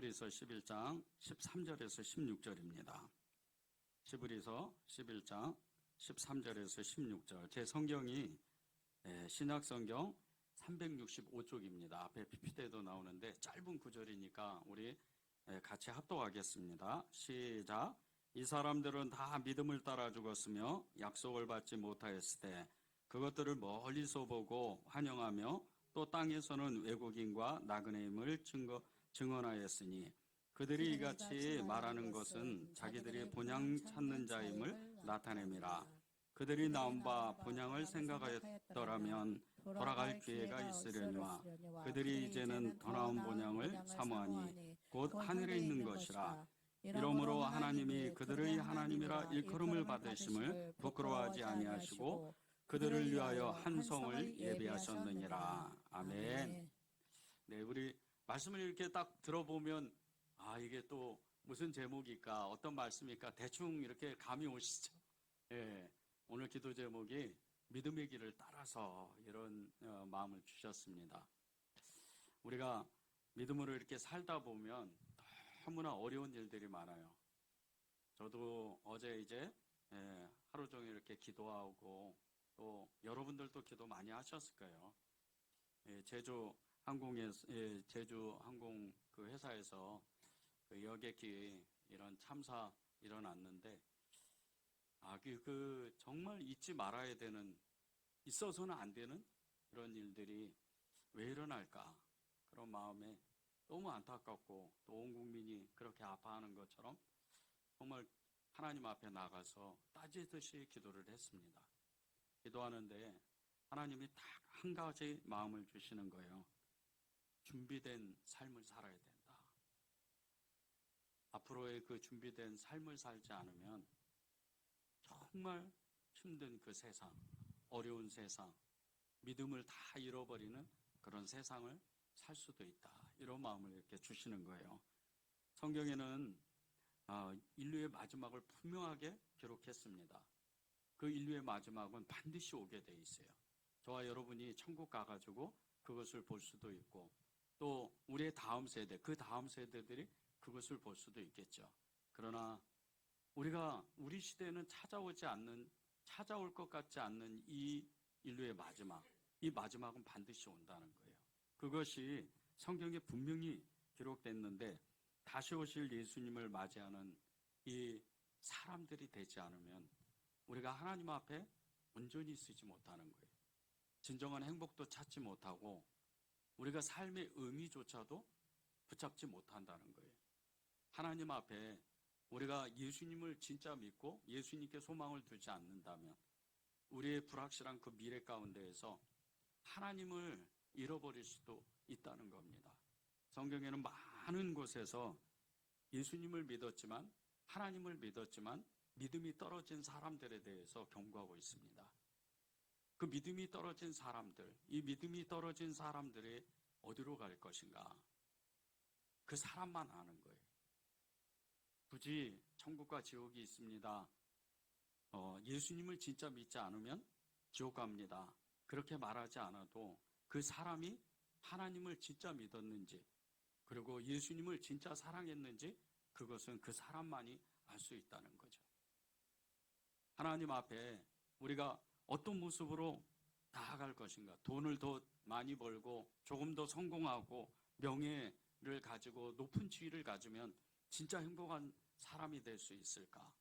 히브리서 11장 13절에서 16절입니다. 히브리서 11장 13절에서 16절. 제 성경이 신약성경 365쪽입니다. 앞에 PPT에도 나오는데 짧은 구절이니까 우리 같이 합독하겠습니다. 시작. 이 사람들은 다 믿음을 따라 죽었으며 약속을 받지 못하였을 때 그것들을 멀리서 보고 환영하며 또 땅에서는 외국인과 나그네임을 증언하였으니 그들이 이같이 말하는 것은 자기들이 본향 찾는 자임을 나타냅니다. 그들이 나온 바 본향을 생각하였더라면 돌아갈 기회가 있으려니와 그들이 이제는 더 나은 본향을 사모하니 곧 하늘에 있는 것이라. 이러므로 하나님이 그들의 하나님이라 일컬음을 받으심을 부끄러워하지 아니하시고 그들을 위하여 한 성을 예비하셨느니라. 아멘. 네, 우리 말씀을 이렇게 딱 들어보면 이게 또 무슨 제목일까, 어떤 말씀일까 대충 이렇게 감이 오시죠. 예, 오늘 기도 제목이 믿음의 길을 따라서 이런 마음을 주셨습니다. 우리가 믿음으로 이렇게 살다 보면 너무나 어려운 일들이 많아요. 저도 어제 이제 하루 종일 이렇게 기도하고 또 여러분들도 기도 많이 하셨을 거예요. 제주 항공 그 회사에서 그 여객기 이런 참사 일어났는데 정말 잊지 말아야 되는, 있어서는 안 되는 그런 일들이 왜 일어날까, 그런 마음에 너무 안타깝고 또 온 국민이 그렇게 아파하는 것처럼 정말 하나님 앞에 나가서 따지듯이 기도를 했습니다. 기도하는데 하나님이 딱 한 가지 마음을 주시는 거예요. 준비된 삶을 살아야 된다. 앞으로의 그 준비된 삶을 살지 않으면 정말 힘든 그 세상, 어려운 세상, 믿음을 다 잃어버리는 그런 세상을 살 수도 있다. 이런 마음을 이렇게 주시는 거예요. 성경에는 인류의 마지막을 분명하게 기록했습니다. 그 인류의 마지막은 반드시 오게 돼 있어요. 저와 여러분이 천국 가가지고 그것을 볼 수도 있고 또 우리의 다음 세대, 그 다음 세대들이 그것을 볼 수도 있겠죠. 그러나 우리 시대에는 찾아올 것 같지 않는 이 인류의 마지막, 이 마지막은 반드시 온다는 거예요. 그것이 성경에 분명히 기록됐는데 다시 오실 예수님을 맞이하는 이 사람들이 되지 않으면 우리가 하나님 앞에 온전히 쓰지 못하는 거예요. 진정한 행복도 찾지 못하고 우리가 삶의 의미조차도 붙잡지 못한다는 거예요. 하나님 앞에 우리가 예수님을 진짜 믿고 예수님께 소망을 두지 않는다면 우리의 불확실한 그 미래 가운데에서 하나님을 잃어버릴 수도 있다는 겁니다. 성경에는 많은 곳에서 예수님을 믿었지만, 하나님을 믿었지만 믿음이 떨어진 사람들에 대해서 경고하고 있습니다. 그 믿음이 떨어진 사람들, 이 믿음이 떨어진 사람들이 어디로 갈 것인가? 그 사람만 아는 거예요. 굳이 천국과 지옥이 있습니다. 예수님을 진짜 믿지 않으면 지옥 갑니다. 그렇게 말하지 않아도 그 사람이 하나님을 진짜 믿었는지, 그리고 예수님을 진짜 사랑했는지, 그것은 그 사람만이 알 수 있다는 거죠. 하나님 앞에 우리가 어떤 모습으로 나아갈 것인가? 돈을 더 많이 벌고 조금 더 성공하고 명예를 가지고 높은 지위를 가지면 진짜 행복한 사람이 될 수 있을까?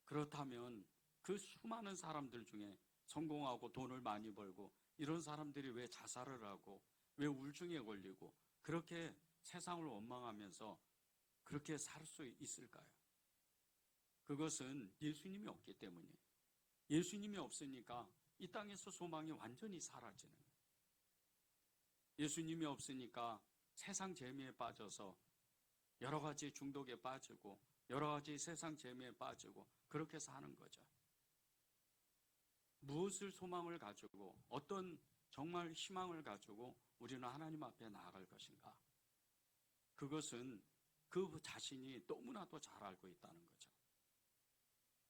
그렇다면 그 수많은 사람들 중에 성공하고 돈을 많이 벌고 이런 사람들이 왜 자살을 하고 왜 우울증에 걸리고 그렇게 세상을 원망하면서 그렇게 살 수 있을까요? 그것은 예수님이 없기 때문이에요. 예수님이 없으니까 이 땅에서 소망이 완전히 사라지는 거예요. 예수님이 없으니까 세상 재미에 빠져서 여러 가지 중독에 빠지고 여러 가지 세상 재미에 빠지고 그렇게 사는 거죠. 무엇을 소망을 가지고 어떤 정말 희망을 가지고 우리는 하나님 앞에 나아갈 것인가? 그것은 그 자신이 너무나도 잘 알고 있다는 거죠.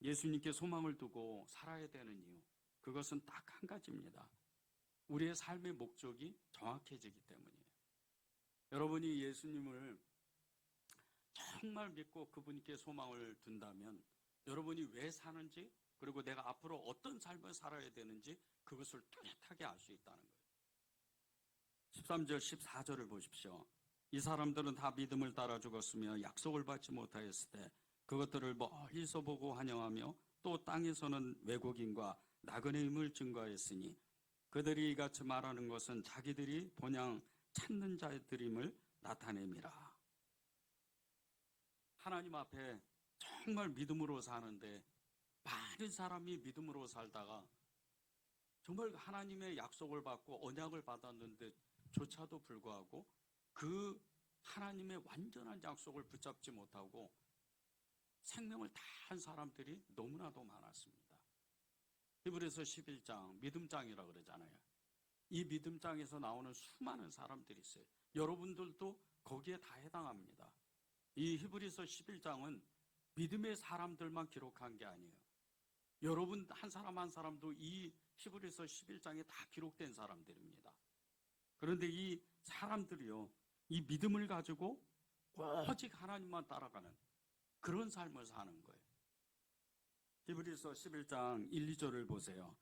예수님께 소망을 두고 살아야 되는 이유, 그것은 딱 한 가지입니다. 우리의 삶의 목적이 정확해지기 때문이에요. 여러분이 예수님을 정말 믿고 그분께 소망을 둔다면 여러분이 왜 사는지, 그리고 내가 앞으로 어떤 삶을 살아야 되는지 그것을 뚜렷하게 알 수 있다는 거예요. 13절 14절을 보십시오. 이 사람들은 다 믿음을 따라 죽었으며 약속을 받지 못하였을 때 그것들을 멀리서 보고 환영하며 또 땅에서는 왜곡인과 나그네임을 증거하였으니 그들이 이같이 말하는 것은 자기들이 본향 찾는 자들임을 나타냅니다. 하나님 앞에 정말 믿음으로 사는데 많은 사람이 믿음으로 살다가 정말 하나님의 약속을 받고 언약을 받았는데 조차도 불구하고 그 하나님의 완전한 약속을 붙잡지 못하고 생명을 다한 사람들이 너무나도 많았습니다. 히브리서 11장 믿음장이라고 그러잖아요. 이 믿음장에서 나오는 수많은 사람들이 있어요. 여러분들도 거기에 다 해당합니다. 이 히브리서 11장은 믿음의 사람들만 기록한 게 아니에요. 여러분 한 사람 한 사람도 이 히브리서 11장에 다 기록된 사람들입니다. 그런데 이 사람들이요, 이 믿음을 가지고 오직 하나님만 따라가는 그런 삶을 사는 거예요. 히브리서 11장 1, 2절을 보세요.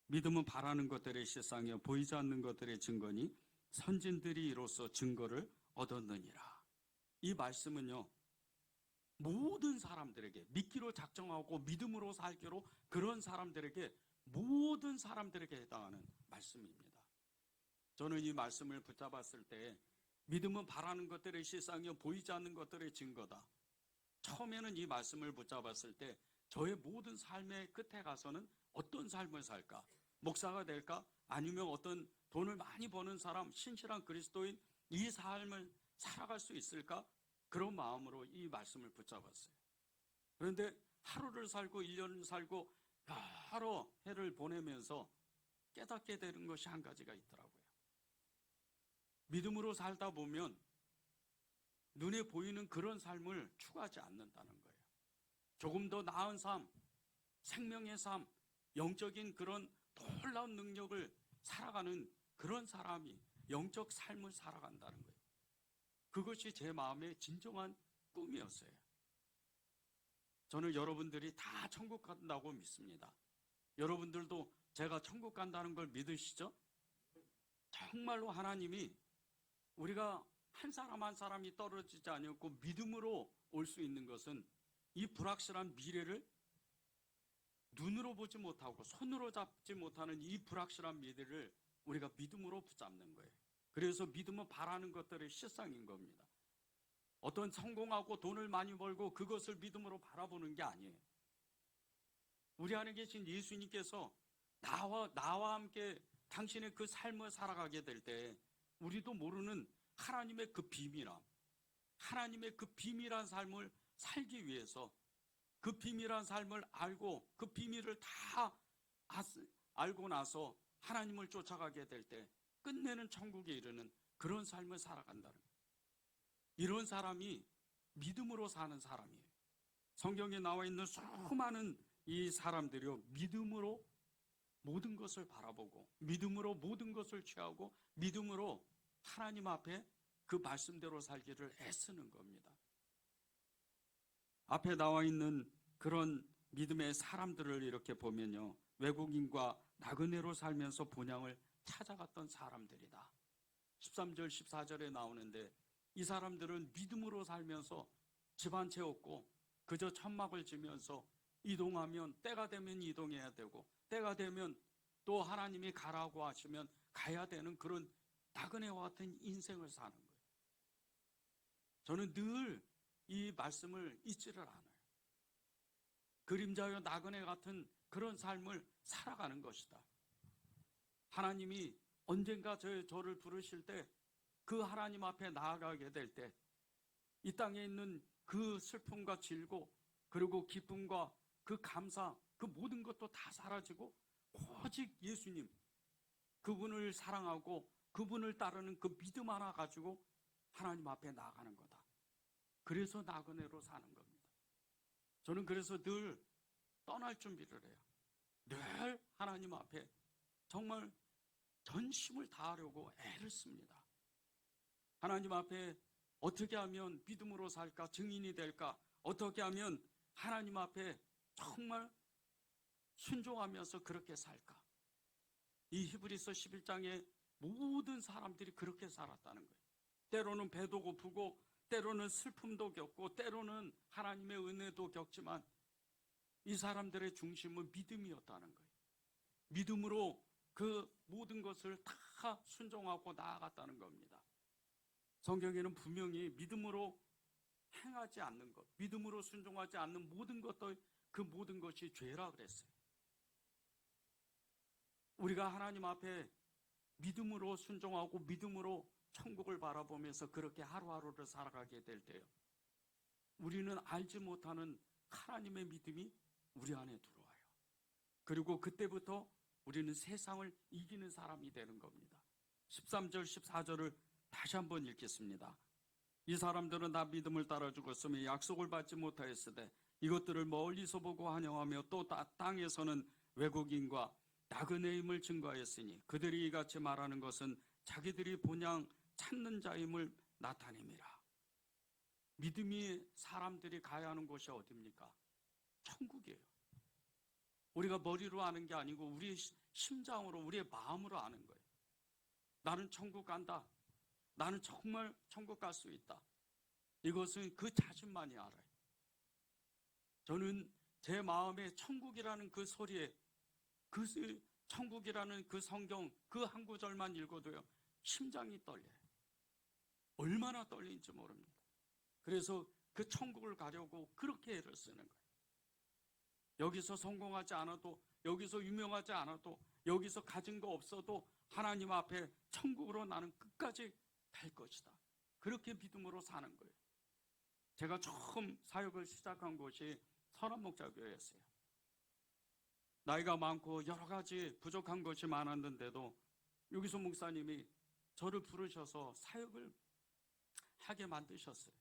믿음은 바라는 것들의 실상이요 보이지 않는 것들의 증거니 선진들이 이로써 증거를 얻었느니라. 이 말씀은요, 모든 사람들에게, 믿기로 작정하고 믿음으로 살기로 그런 사람들에게, 모든 사람들에게 해당하는 말씀입니다. 저는 이 말씀을 붙잡았을 때 믿음은 바라는 것들의 실상이요 보이지 않는 것들의 증거다. 처음에는 이 말씀을 붙잡았을 때 저의 모든 삶의 끝에 가서는 어떤 삶을 살까? 목사가 될까? 아니면 어떤 돈을 많이 버는 사람, 신실한 그리스도인, 이 삶을 살아갈 수 있을까? 그런 마음으로 이 말씀을 붙잡았어요. 그런데 하루를 살고 1년을 살고 여러 해를 보내면서 깨닫게 되는 것이 한 가지가 있더라고요. 믿음으로 살다 보면 눈에 보이는 그런 삶을 추구하지 않는다는 거예요. 조금 더 나은 삶, 생명의 삶, 영적인 그런 놀라운 능력을 살아가는 그런 사람이 영적 삶을 살아간다는 거예요. 그것이 제 마음의 진정한 꿈이었어요. 저는 여러분들이 다 천국 간다고 믿습니다. 여러분들도 제가 천국 간다는 걸 믿으시죠? 정말로 하나님이 우리가 한 사람 한 사람이 떨어지지 않고 믿음으로 올 수 있는 것은 이 불확실한 미래를 눈으로 보지 못하고 손으로 잡지 못하는 이 불확실한 미래를 우리가 믿음으로 붙잡는 거예요. 그래서 믿음은 바라는 것들의 실상인 겁니다. 어떤 성공하고 돈을 많이 벌고 그것을 믿음으로 바라보는 게 아니에요. 우리 안에 계신 예수님께서 나와 함께 당신의 그 삶을 살아가게 될 때 우리도 모르는 하나님의 그 비밀함, 하나님의 그 비밀한 삶을 살기 위해서 그 비밀한 삶을 알고 그 비밀을 다 알고 나서 하나님을 쫓아가게 될 때 끝내는 천국에 이르는 그런 삶을 살아간다는 거예요. 이런 사람이 믿음으로 사는 사람이에요. 성경에 나와 있는 수많은 이 사람들이요, 믿음으로 모든 것을 바라보고 믿음으로 모든 것을 취하고 믿음으로 하나님 앞에 그 말씀대로 살기를 애쓰는 겁니다. 앞에 나와 있는 그런 믿음의 사람들을 이렇게 보면요, 외국인과 나그네로 살면서 본향을 찾아갔던 사람들이다. 13절 14절에 나오는데 이 사람들은 믿음으로 살면서 집 한 채 없고 그저 천막을 지면서 이동하면 때가 되면 이동해야 되고 때가 되면 또 하나님이 가라고 하시면 가야 되는 그런 나그네와 같은 인생을 사는 거예요. 저는 늘 이 말씀을 잊지를 않아요. 그림자여 나그네 같은 그런 삶을 살아가는 것이다. 하나님이 언젠가 저를 부르실 때 그 하나님 앞에 나아가게 될 때 이 땅에 있는 그 슬픔과 질고 그리고 기쁨과 그 감사, 그 모든 것도 다 사라지고 오직 예수님, 그분을 사랑하고 그분을 따르는 그 믿음 하나 가지고 하나님 앞에 나아가는 거다. 그래서 나그네로 사는 겁니다. 저는 그래서 늘 떠날 준비를 해요. 늘 하나님 앞에 정말 전심을 다하려고 애를 씁니다. 하나님 앞에 어떻게 하면 믿음으로 살까? 증인이 될까? 어떻게 하면 하나님 앞에 정말 순종하면서 그렇게 살까? 이 히브리서 11장에 모든 사람들이 그렇게 살았다는 거예요. 때로는 배도 고프고 때로는 슬픔도 겪고 때로는 하나님의 은혜도 겪지만 이 사람들의 중심은 믿음이었다는 거예요. 믿음으로 그 모든 것을 다 순종하고 나아갔다는 겁니다. 성경에는 분명히 믿음으로 행하지 않는 것, 믿음으로 순종하지 않는 모든 것들, 그 모든 것이 죄라 그랬어요. 우리가 하나님 앞에 믿음으로 순종하고 믿음으로 천국을 바라보면서 그렇게 하루하루를 살아가게 될 때요, 우리는 알지 못하는 하나님의 믿음이 우리 안에 들어와요. 그리고 그때부터 우리는 세상을 이기는 사람이 되는 겁니다. 13절 14절을 다시 한번 읽겠습니다. 이 사람들은 나 믿음을 따라 죽었으며 약속을 받지 못하였으되 이것들을 멀리서 보고 환영하며 또 땅에서는 외국인과 나그네 임을 증거하였으니 그들이 이같이 말하는 것은 자기들이 본향 찾는 자임을 나타냅니다. 믿음이 사람들이 가야 하는 곳이 어디입니까? 천국이에요. 우리가 머리로 아는 게 아니고 우리의 심장으로, 우리의 마음으로 아는 거예요. 나는 천국 간다. 나는 정말 천국 갈 수 있다. 이것은 그 자신만이 알아요. 저는 제 마음에 천국이라는 그 소리에, 그 천국이라는 그 성경 그 한 구절만 읽어도요, 심장이 떨려요. 얼마나 떨리는지 모릅니다. 그래서 그 천국을 가려고 그렇게 애를 쓰는 거예요. 여기서 성공하지 않아도, 여기서 유명하지 않아도, 여기서 가진 거 없어도 하나님 앞에 천국으로 나는 끝까지 갈 것이다. 그렇게 믿음으로 사는 거예요. 제가 처음 사역을 시작한 곳이 선한목자교회였어요. 나이가 많고 여러 가지 부족한 것이 많았는데도 여기서 목사님이 저를 부르셔서 사역을 하게 만드셨어요.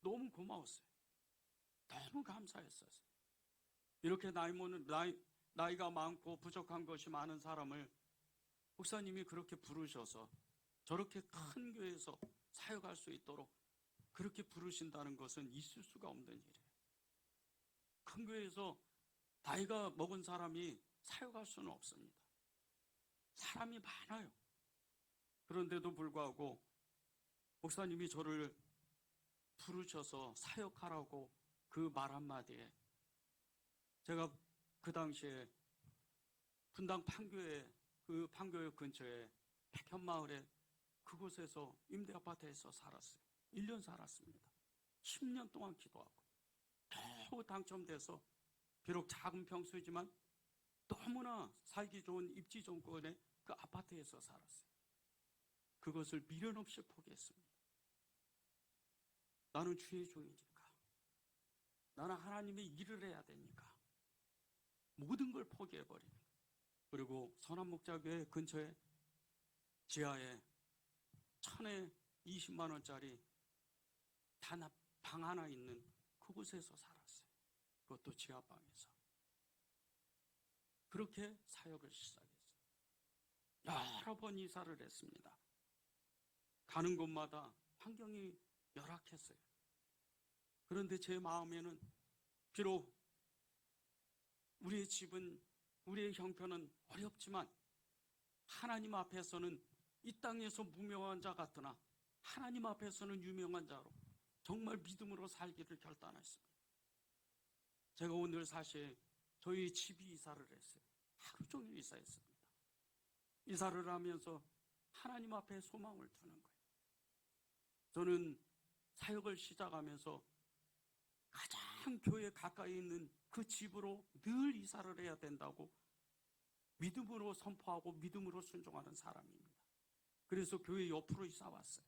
너무 고마웠어요. 너무 감사했어요. 이렇게 나이가 많고 부족한 것이 많은 사람을 목사님이 그렇게 부르셔서 저렇게 큰 교회에서 사역할 수 있도록 그렇게 부르신다는 것은 있을 수가 없는 일이에요. 큰 교회에서 나이가 먹은 사람이 사역할 수는 없습니다. 사람이 많아요. 그런데도 불구하고 목사님이 저를 부르셔서 사역하라고 그 말 한마디에 제가 그 당시에 분당 판교에, 그 판교역 근처에 백현마을에 그곳에서 임대아파트에서 살았어요. 1년 살았습니다. 10년 동안 기도하고 겨우 당첨돼서 비록 작은 평수이지만 너무나 살기 좋은 입지 정권의 그 아파트에서 살았어요. 그것을 미련 없이 포기했습니다. 나는 주의 종이니까, 나는 하나님의 일을 해야 되니까 모든 걸 포기해버립니다. 그리고 선한목자교회 근처에 지하에 1000에 20만 원짜리 단합 방 하나 있는 그곳에서 살았어요. 그것도 지하방에서. 그렇게 사역을 시작했어요. 여러 번 이사를 했습니다. 가는 곳마다 환경이 열악했어요. 그런데 제 마음에는 비록 우리의 집은, 우리의 형편은 어렵지만 하나님 앞에서는 이 땅에서 무명한 자 같으나 하나님 앞에서는 유명한 자로 정말 믿음으로 살기를 결단했습니다. 제가 오늘 사실 저희 집이 이사를 했어요. 하루 종일 이사했습니다. 이사를 하면서 하나님 앞에 소망을 두는 거예요. 저는 사역을 시작하면서 가장 교회 가까이 있는 그 집으로 늘 이사를 해야 된다고 믿음으로 선포하고 믿음으로 순종하는 사람입니다. 그래서 교회 옆으로 이사 왔어요.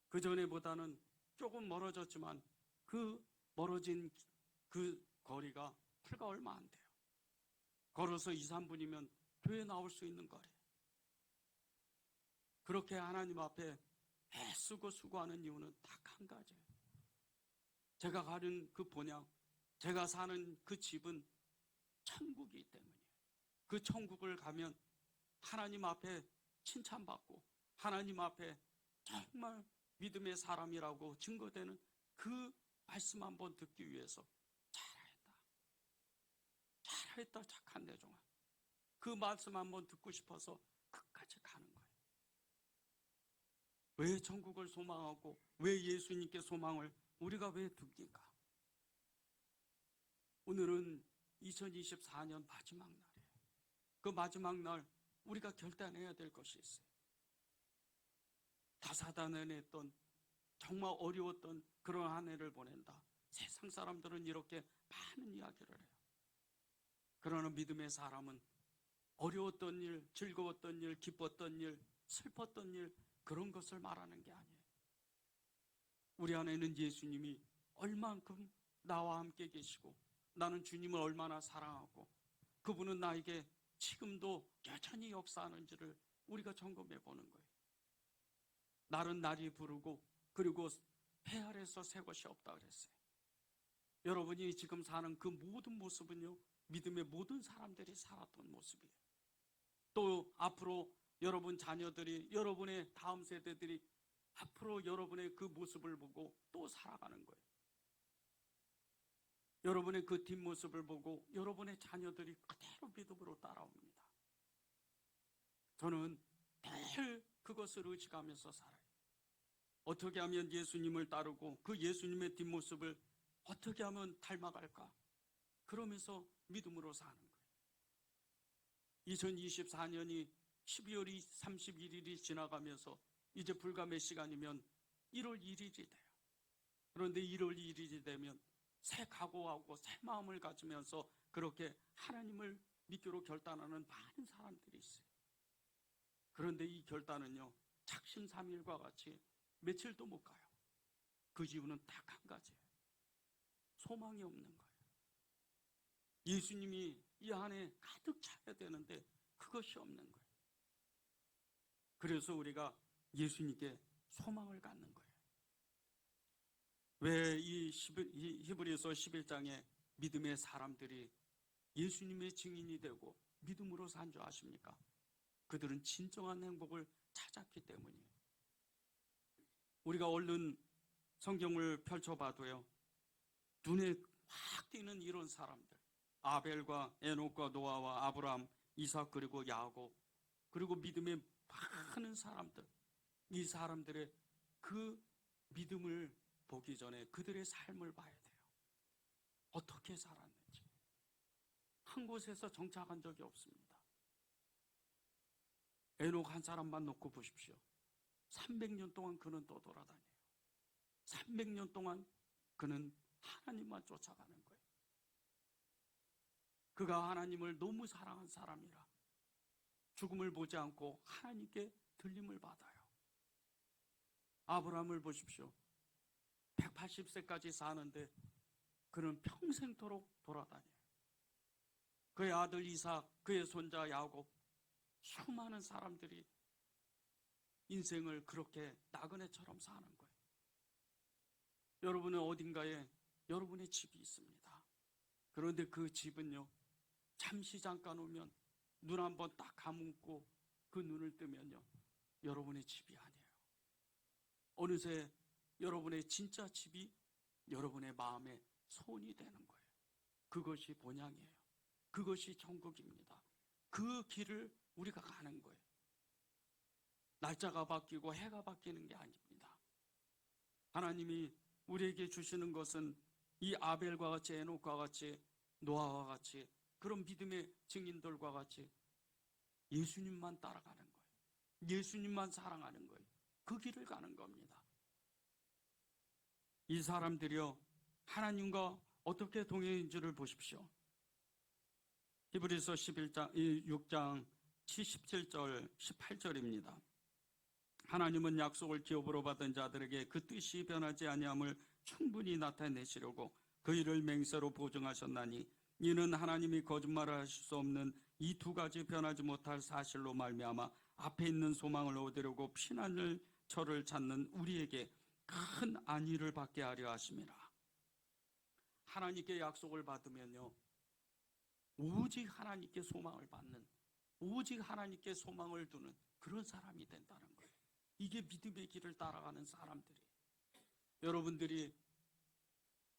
그 전에보다는 조금 멀어졌지만 그 멀어진 그 거리가 불과 얼마 안 돼요. 걸어서 2, 3분이면 교회 나올 수 있는 거리. 그렇게 하나님 앞에 애쓰고 수고하는 이유는 딱 한 가지예요. 제가 가는 그 본향, 제가 사는 그 집은 천국이기 때문이에요. 그 천국을 가면 하나님 앞에 칭찬받고 하나님 앞에 정말 믿음의 사람이라고 증거되는 그 말씀 한번 듣기 위해서 잘했다 착한 내 종아, 그 말씀 한번 듣고 싶어서 끝까지 가는 거예요. 왜 천국을 소망하고 왜 예수님께 소망을 우리가 왜 둡니까? 오늘은 2024년 마지막 날이에요. 그 마지막 날 우리가 결단해야 될 것이 있어요. 다사다난했던 정말 어려웠던 그런 한 해를 보낸다. 세상 사람들은 이렇게 많은 이야기를 해요. 그러나 믿음의 사람은 어려웠던 일, 즐거웠던 일, 기뻤던 일, 슬펐던 일, 그런 것을 말하는 게 아니에요. 우리 안에는 예수님이 얼만큼 나와 함께 계시고 나는 주님을 얼마나 사랑하고 그분은 나에게 지금도 여전히 역사하는지를 우리가 점검해 보는 거예요. 날은 날이 부르고 그리고 해 아래서 새 것이 없다 그랬어요. 여러분이 지금 사는 그 모든 모습은요, 믿음의 모든 사람들이 살았던 모습이에요. 또 앞으로 여러분 자녀들이, 여러분의 다음 세대들이 앞으로 여러분의 그 모습을 보고 또 살아가는 거예요. 여러분의 그 뒷모습을 보고 여러분의 자녀들이 그대로 믿음으로 따라옵니다. 저는 늘 그것을 의식하면서 살아요. 어떻게 하면 예수님을 따르고 그 예수님의 뒷모습을 어떻게 하면 닮아갈까? 그러면서 믿음으로 사는 거예요. 2024년이 12월 31일이 지나가면서 이제 불과 몇 시간이면 1월 1일이 돼요. 그런데 1월 1일이 되면 새 각오하고 새 마음을 가지면서 그렇게 하나님을 믿기로 결단하는 많은 사람들이 있어요. 그런데 이 결단은요, 작심삼일과 같이 며칠도 못 가요. 그 이유는 딱 한 가지예요. 소망이 없는 거예요. 예수님이 이 안에 가득 차야 되는데 그것이 없는 거예요. 그래서 우리가 예수님께 소망을 갖는 거예요. 왜 이 히브리서 11장에 믿음의 사람들이 예수님의 증인이 되고 믿음으로 산 줄 아십니까? 그들은 진정한 행복을 찾았기 때문이에요. 우리가 얼른 성경을 펼쳐봐도요, 눈에 확 띄는 이런 사람들, 아벨과 에녹과 노아와 아브라함, 이삭 그리고 야곱, 그리고 믿음의 많은 사람들, 이 사람들의 그 믿음을 보기 전에 그들의 삶을 봐야 돼요. 어떻게 살았는지. 한 곳에서 정착한 적이 없습니다. 에녹 한 사람만 놓고 보십시오. 300년 동안 그는 떠돌아다녀요. 300년 동안 그는 하나님만 쫓아가는 거예요. 그가 하나님을 너무 사랑한 사람이라 죽음을 보지 않고 하나님께 들림을 받아요. 아브라함을 보십시오. 180세까지 사는데 그는 평생토록 돌아다녀요. 그의 아들 이삭, 그의 손자 야곱, 수많은 사람들이 인생을 그렇게 나그네처럼 사는 거예요. 여러분은 어딘가에 여러분의 집이 있습니다. 그런데 그 집은요, 잠시 잠깐 오면 눈 한번 딱 감고 그 눈을 뜨면요, 여러분의 집이 아니에요. 어느새 여러분의 진짜 집이 여러분의 마음의 소원이 되는 거예요. 그것이 본향이에요. 그것이 천국입니다. 그 길을 우리가 가는 거예요. 날짜가 바뀌고 해가 바뀌는 게 아닙니다. 하나님이 우리에게 주시는 것은 이 아벨과 같이, 에녹과 같이, 노아와 같이, 그런 믿음의 증인들과 같이 예수님만 따라가는 거예요. 예수님만 사랑하는 거예요. 그 길을 가는 겁니다. 이 사람들이요, 하나님과 어떻게 동행인지를 보십시오. 히브리서 6장 17절 18절입니다. 하나님은 약속을 기업으로 받은 자들에게 그 뜻이 변하지 아니함을 충분히 나타내시려고 그 일을 맹세로 보증하셨나니 이는 하나님이 거짓말을 하실 수 없는 이 두 가지 변하지 못할 사실로 말미암아 앞에 있는 소망을 얻으려고 피난을 저를 찾는 우리에게 큰 안위를 받게 하려 하심이라. 하나님께 약속을 받으면요, 오직 하나님께 소망을 받는, 오직 하나님께 소망을 두는 그런 사람이 된다는 거예요. 이게 믿음의 길을 따라가는 사람들이. 여러분들이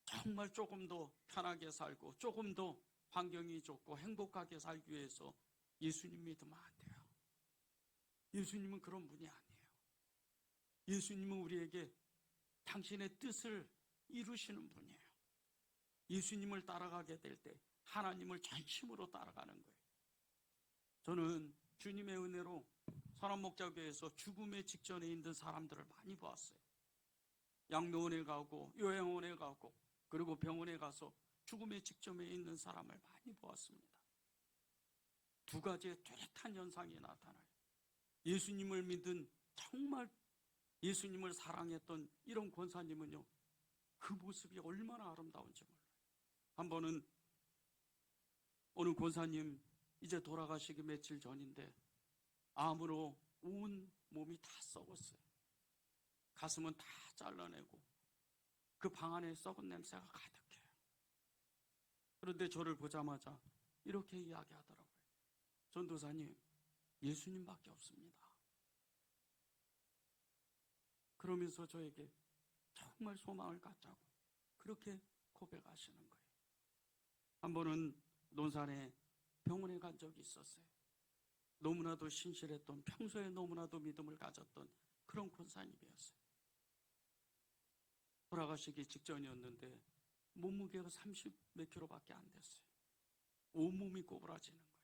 정말 조금 더 편하게 살고 조금 더 환경이 좋고 행복하게 살기 위해서 예수님 믿으면 안 돼요. 예수님은 그런 분이 아니에요. 예수님은 우리에게 당신의 뜻을 이루시는 분이에요. 예수님을 따라가게 될 때 하나님을 전심으로 따라가는 거예요. 저는 주님의 은혜로 선한목자교회에서 죽음의 직전에 있는 사람들을 많이 보았어요. 양로원에 가고 요양원에 가고 그리고 병원에 가서 죽음의 직전에 있는 사람을 많이 보았습니다. 두 가지의 뚜렷한 현상이 나타나요. 예수님을 믿은, 정말 예수님을 사랑했던 이런 권사님은요, 그 모습이 얼마나 아름다운지 몰라요. 한 번은 어느 권사님 이제 돌아가시기 며칠 전인데 암으로 온 몸이 다 썩었어요. 가슴은 다 잘라내고 그 방 안에 썩은 냄새가 가득해요. 그런데 저를 보자마자 이렇게 이야기하더라고요. 전도사님, 예수님밖에 없습니다. 그러면서 저에게 정말 소망을 갖자고 그렇게 고백하시는 거예요. 한 번은 논산에 병원에 간 적이 있었어요. 너무나도 신실했던, 평소에 너무나도 믿음을 가졌던 그런 권사님이었어요. 돌아가시기 직전이었는데 몸무게가 30 몇 킬로밖에 안 됐어요. 온몸이 꼬부라지는 거예요.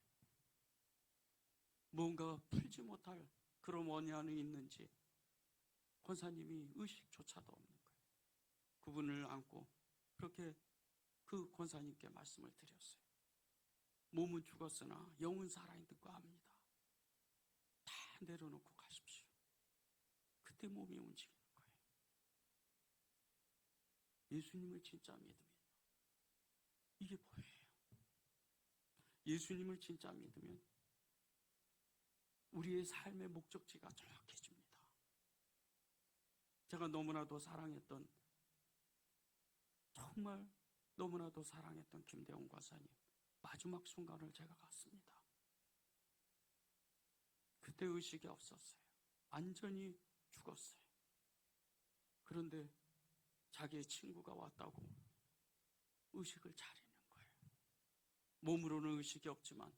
뭔가 풀지 못할 그런 원인이 있는지 권사님이 의식조차도 없는 거예요. 그분을 안고 그렇게 그 권사님께 말씀을 드렸어요. 몸은 죽었으나 영은 살아있는가 합니다. 다 내려놓고 가십시오. 그때 몸이 움직이는 거예요. 예수님을 진짜 믿으면 이게 뭐예요? 예수님을 진짜 믿으면 우리의 삶의 목적지가 정확해집니다. 제가 너무나도 사랑했던, 정말 너무나도 사랑했던 김대웅 권사님 마지막 순간을 제가 갔습니다. 그때 의식이 없었어요. 완전히 죽었어요. 그런데 자기의 친구가 왔다고 의식을 차리는 거예요. 몸으로는 의식이 없지만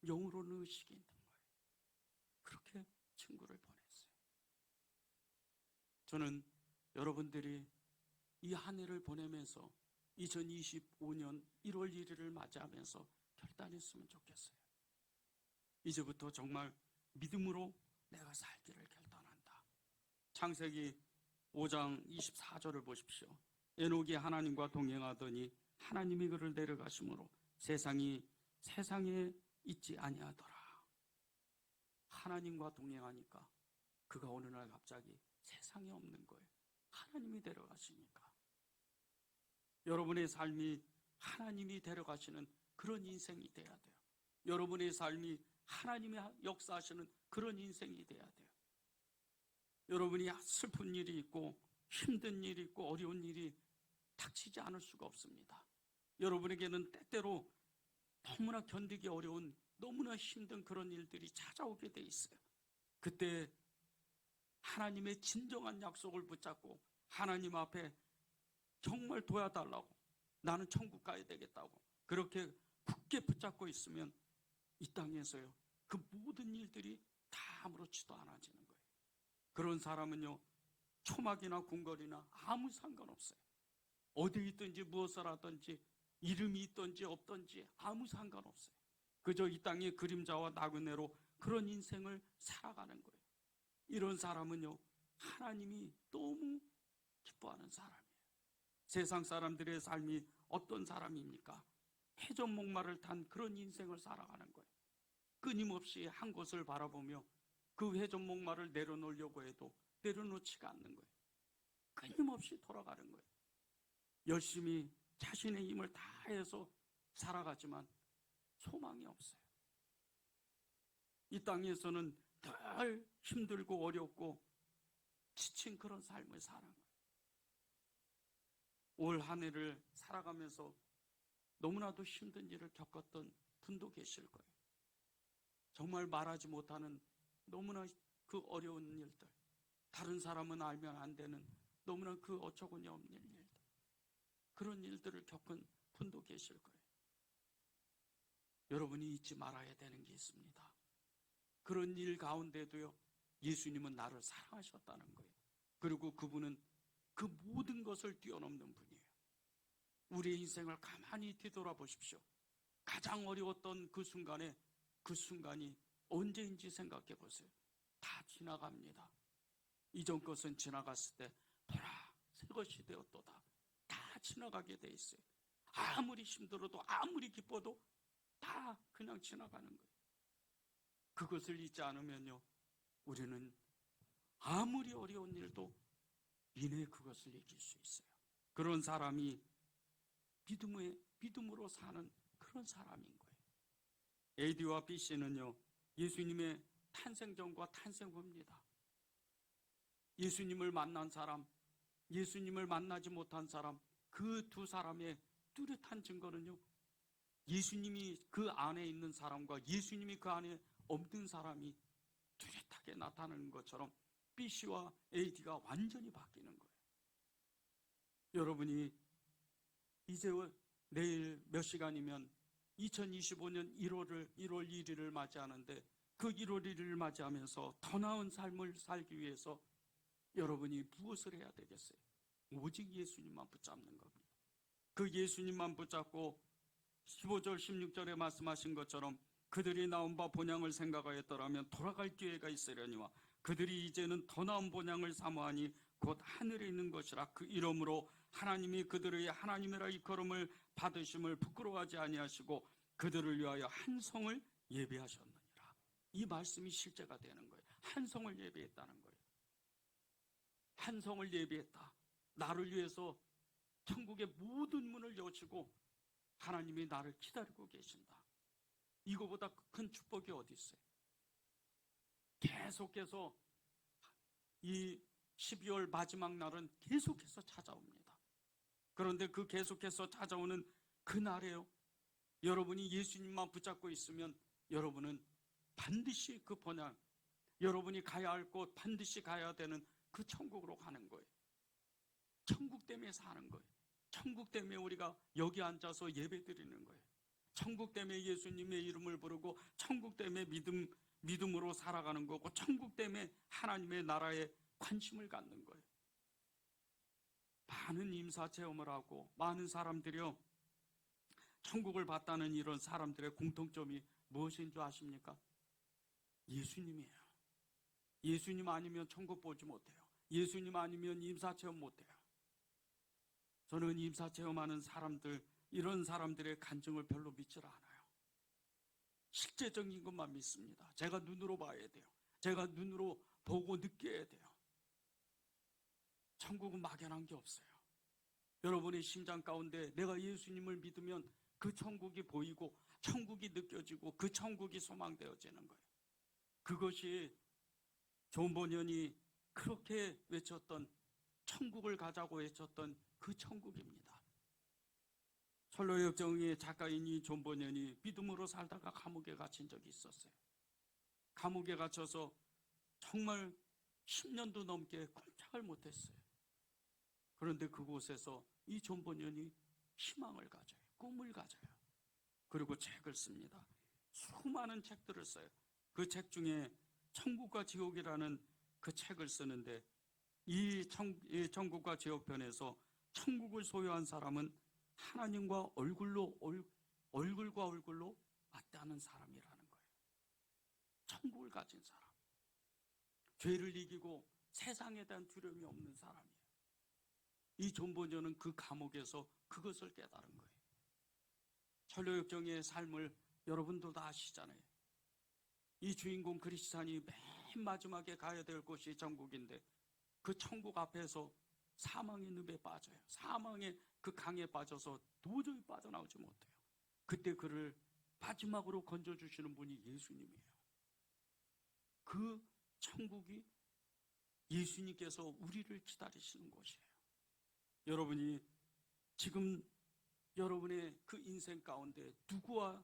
영으로는 의식이 있는 거예요. 그렇게 친구를 보냈어요. 저는 여러분들이 이 한 해를 보내면서 2025년 1월 1일을 맞이하면서 결단했으면 좋겠어요. 이제부터 정말 믿음으로 내가 살기를 결단한다. 창세기 5장 24절을 보십시오. 에녹이 하나님과 동행하더니 하나님이 그를 데려가심으로 세상에 있지 아니하더라. 하나님과 동행하니까 그가 어느 날 갑자기 세상에 없는 거예요. 하나님이 데려가시니까. 여러분의 삶이 하나님이 데려가시는 그런 인생이 돼야 돼요. 여러분의 삶이 하나님이 역사하시는 그런 인생이 돼야 돼요. 여러분이 슬픈 일이 있고 힘든 일이 있고 어려운 일이 닥치지 않을 수가 없습니다. 여러분에게는 때때로 너무나 견디기 어려운, 너무나 힘든 그런 일들이 찾아오게 돼 있어요. 그때 하나님의 진정한 약속을 붙잡고 하나님 앞에 정말 도와달라고, 나는 천국 가야 되겠다고 그렇게 굳게 붙잡고 있으면 이 땅에서요, 그 모든 일들이 다 아무렇지도 않아지는 거예요. 그런 사람은요, 초막이나 궁궐이나 아무 상관없어요. 어디 있든지 무엇을 하든지 이름이 있든지 없든지 아무 상관없어요. 그저 이 땅의 그림자와 나그네로 그런 인생을 살아가는 거예요. 이런 사람은요, 하나님이 너무 기뻐하는 사람이에요. 세상 사람들의 삶이 어떤 사람입니까? 회전목마를 탄 그런 인생을 살아가는 거예요. 끊임없이 한 곳을 바라보며 그 회전목마를 내려놓으려고 해도 내려놓지가 않는 거예요. 끊임없이 돌아가는 거예요. 열심히 자신의 힘을 다해서 살아가지만 소망이 없어요. 이 땅에서는 늘 힘들고 어렵고 지친 그런 삶을 사는 거예요. 올 한 해를 살아가면서 너무나도 힘든 일을 겪었던 분도 계실 거예요. 정말 말하지 못하는 너무나 그 어려운 일들, 다른 사람은 알면 안 되는 너무나 그 어처구니 없는 일들, 그런 일들을 겪은 분도 계실 거예요. 여러분이 잊지 말아야 되는 게 있습니다. 그런 일 가운데도요, 예수님은 나를 사랑하셨다는 거예요. 그리고 그분은 그 모든 것을 뛰어넘는 분이에요. 우리의 인생을 가만히 뒤돌아보십시오. 가장 어려웠던 그 순간이 언제인지 생각해 보세요. 다 지나갑니다. 이전 것은 지나갔을 때 보라, 새 것이 되었도다. 다 지나가게 돼 있어요. 아무리 힘들어도 아무리 기뻐도 다 그냥 지나가는 거예요. 그것을 잊지 않으면요, 우리는 아무리 어려운 일도 이내 그것을 이길 수 있어요. 그런 사람이 믿음으로 사는 그런 사람인 거예요. A와 B씨는요, 예수님의 탄생 전과 탄생 후입니다. 예수님을 만난 사람, 예수님을 만나지 못한 사람, 그 두 사람의 뚜렷한 증거는요, 예수님이 그 안에 있는 사람과 예수님이 그 안에 없는 사람이 뚜렷하게 나타나는 것처럼 B씨와 AD가 완전히 바뀌는 거예요. 여러분이 이제 내일 몇 시간이면 2025년 1월 1일을 맞이하는데, 그 1월 1일을 맞이하면서 더 나은 삶을 살기 위해서 여러분이 무엇을 해야 되겠어요? 오직 예수님만 붙잡는 겁니다. 그 예수님만 붙잡고 15절 16절에 말씀하신 것처럼 그들이 나온 바 본향을 생각하였더라면 돌아갈 기회가 있으려니와 그들이 이제는 더 나은 본향을 사모하니 곧 하늘에 있는 것이라. 그 이름으로 하나님이 그들의 하나님이라 일컬음을 받으심을 부끄러워하지 아니하시고 그들을 위하여 한 성을 예비하셨느니라. 이 말씀이 실제가 되는 거예요. 한 성을 예비했다는 거예요. 한 성을 예비했다. 나를 위해서 천국의 모든 문을 여시고 하나님이 나를 기다리고 계신다. 이거보다 큰 축복이 어디 있어요? 계속해서 이 12월 마지막 날은 계속해서 찾아옵니다. 그런데 그 계속해서 찾아오는 그 날에요, 여러분이 예수님만 붙잡고 있으면 여러분은 반드시 그 본향, 여러분이 가야 할 곳, 반드시 가야 되는 그 천국으로 가는 거예요. 천국 때문에 사는 거예요. 천국 때문에 우리가 여기 앉아서 예배 드리는 거예요. 천국 때문에 예수님의 이름을 부르고 천국 때문에 믿음으로 살아가는 거고, 천국 때문에 하나님의 나라에 관심을 갖는 거예요. 많은 임사 체험을 하고 많은 사람들이요, 천국을 봤다는 이런 사람들의 공통점이 무엇인 줄 아십니까? 예수님이에요. 예수님 아니면 천국 보지 못해요. 예수님 아니면 임사 체험 못해요. 저는 임사 체험하는 사람들, 이런 사람들의 간증을 별로 믿질 않아요. 실제적인 것만 믿습니다. 제가 눈으로 봐야 돼요. 제가 눈으로 보고 느껴야 돼요. 천국은 막연한 게 없어요. 여러분의 심장 가운데 내가 예수님을 믿으면 그 천국이 보이고 천국이 느껴지고 그 천국이 소망되어지는 거예요. 그것이 존 버년이 그렇게 외쳤던, 천국을 가자고 외쳤던 그 천국입니다. 철로역정의 작가인이 존 버년이 믿음으로 살다가 감옥에 갇힌 적이 있었어요. 감옥에 갇혀서 정말 10년도 넘게 꼼짝을 못했어요. 그런데 그곳에서 이 존 버년이 희망을 가져요. 꿈을 가져요. 그리고 책을 씁니다. 수많은 책들을 써요. 그 책 중에 천국과 지옥이라는 그 책을 쓰는데, 이 천국과 지옥 편에서 천국을 소유한 사람은 하나님과 얼굴과 얼굴로 맞닿는 사람이라는 거예요. 천국을 가진 사람, 죄를 이기고 세상에 대한 두려움이 없는 사람이에요. 이 존 버년은 그 감옥에서 그것을 깨달은 거예요. 철로역정의 삶을 여러분도 다 아시잖아요. 이 주인공 크리스찬이 맨 마지막에 가야 될 곳이 천국인데, 그 천국 앞에서 사망의 늪에 빠져요. 사망의 그 강에 빠져서 도저히 빠져나오지 못해요. 그때 그를 마지막으로 건져주시는 분이 예수님이에요. 그 천국이 예수님께서 우리를 기다리시는 곳이에요. 여러분이 지금 여러분의 그 인생 가운데 누구와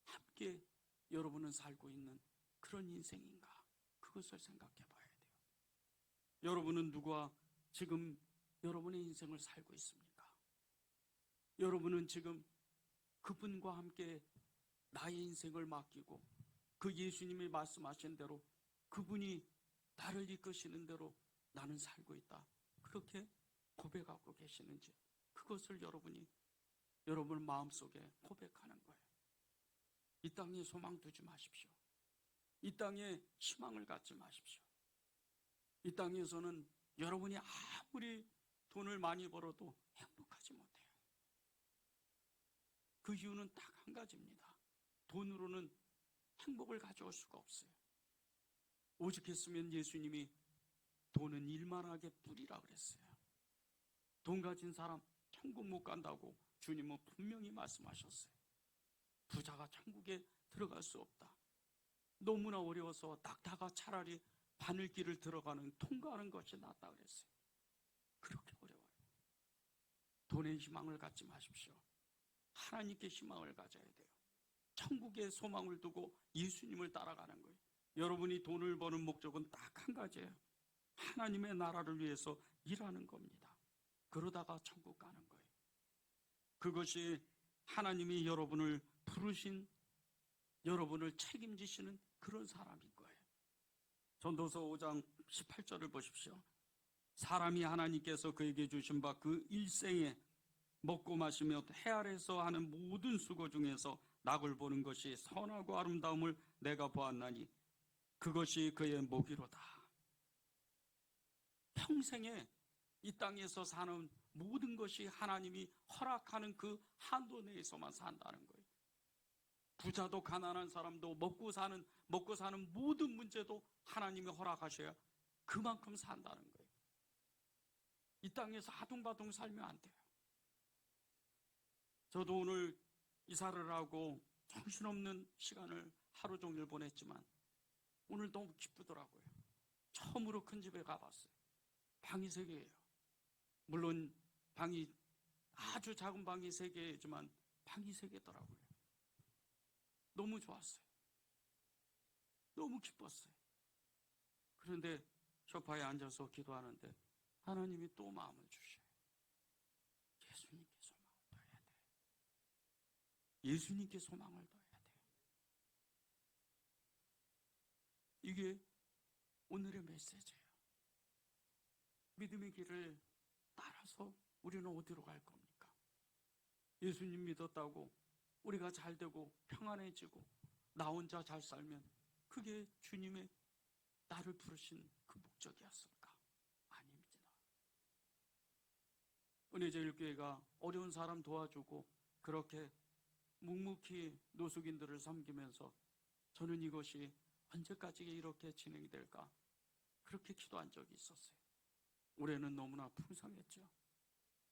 함께 여러분은 살고 있는 그런 인생인가? 그것을 생각해 봐야 돼요. 여러분은 누구와 지금 여러분의 인생을 살고 있습니까? 여러분은 지금 그분과 함께 나의 인생을 맡기고 그 예수님이 말씀하신 대로 그분이 나를 이끄시는 대로 나는 살고 있다, 그렇게 고백하고 계시는지, 그것을 여러분이 여러분 마음속에 고백하는 거예요. 이 땅에 소망 두지 마십시오. 이 땅에 희망을 갖지 마십시오. 이 땅에서는 여러분이 아무리 돈을 많이 벌어도 행복하지 못해요. 그 이유는 딱 한 가지입니다. 돈으로는 행복을 가져올 수가 없어요. 오죽했으면 예수님이 돈은 일만하게 뿌리라 그랬어요. 돈 가진 사람 천국 못 간다고 주님은 분명히 말씀하셨어요. 부자가 천국에 들어갈 수 없다. 너무나 어려워서 낙타가 차라리 바늘길을 들어가는 통과하는 것이 낫다 그랬어요. 그렇게 어려워요. 돈에 희망을 갖지 마십시오. 하나님께 희망을 가져야 돼요. 천국에 소망을 두고 예수님을 따라가는 거예요. 여러분이 돈을 버는 목적은 딱 한 가지예요. 하나님의 나라를 위해서 일하는 겁니다. 그러다가 천국 가는 거예요. 그것이 하나님이 여러분을 부르신, 여러분을 책임지시는 그런 사람인 거예요. 전도서 5장 18절을 보십시오. 사람이 하나님께서 그에게 주신 바 그 일생에 먹고 마시며 해 아래서 하는 모든 수고 중에서 낙을 보는 것이 선하고 아름다움을 내가 보았나니 그것이 그의 목이로다. 평생에 이 땅에서 사는 모든 것이 하나님이 허락하는 그 한도 내에서만 산다는 거예요. 부자도 가난한 사람도 먹고 사는 모든 문제도 하나님이 허락하셔야 그만큼 산다는 거예요. 이 땅에서 아둥바둥 살면 안 돼요. 저도 오늘 이사를 하고 정신없는 시간을 하루 종일 보냈지만 오늘 너무 기쁘더라고요. 처음으로 큰 집에 가봤어요. 방이 3개예요. 물론 방이 아주 작은 방이 3개지만 방이 3개더라고요. 너무 좋았어요. 너무 기뻤어요. 그런데 소파에 앉아서 기도하는데 하나님이 또 마음을 주셔요. 예수님께 소망을 둬야 돼. 예수님께 소망을 둬야 돼. 이게 오늘의 메시지예요. 믿음의 길을 따라서 우리는 어디로 갈 겁니까? 예수님 믿었다고 우리가 잘 되고 평안해지고 나 혼자 잘 살면 그게 주님의 나를 부르신 그 목적이었을까? 아닙니다. 은혜제일교회가 어려운 사람 도와주고 그렇게 묵묵히 노숙인들을 섬기면서 저는 이것이 언제까지 이렇게 진행이 될까? 그렇게 기도한 적이 있었어요. 올해는 너무나 풍성했죠.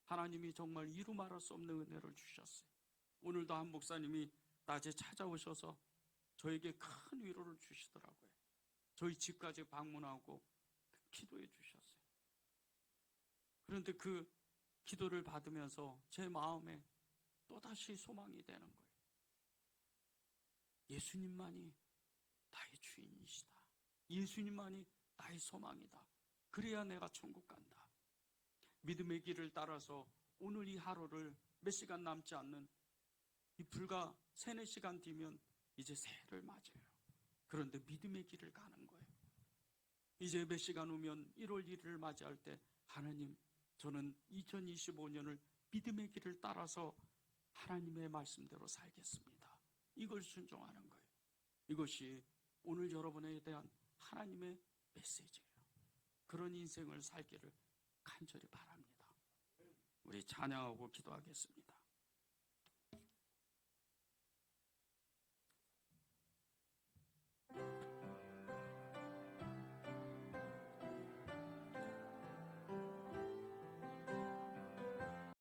하나님이 정말 이루 말할 수 없는 은혜를 주셨어요. 오늘도 한 목사님이 낮에 찾아오셔서 저에게 큰 위로를 주시더라고요. 저희 집까지 방문하고 기도해 주셨어요. 그런데 그 기도를 받으면서 제 마음에 또다시 소망이 되는 거예요. 예수님만이 나의 주인이시다. 예수님만이 나의 소망이다. 그래야 내가 천국 간다. 믿음의 길을 따라서 오늘 이 하루를 몇 시간 남지 않는 이 불과 3-4시간 뒤면 이제 새해를 맞아요. 그런데 믿음의 길을 가는 거예요. 이제 몇 시간 후면 1월 1일을 맞이할 때 하나님, 저는 2025년을 믿음의 길을 따라서 하나님의 말씀대로 살겠습니다. 이걸 순종하는 거예요. 이것이 오늘 여러분에 대한 하나님의 메시지예요. 그런 인생을 살기를 간절히 바랍니다. 우리 찬양하고 기도하겠습니다.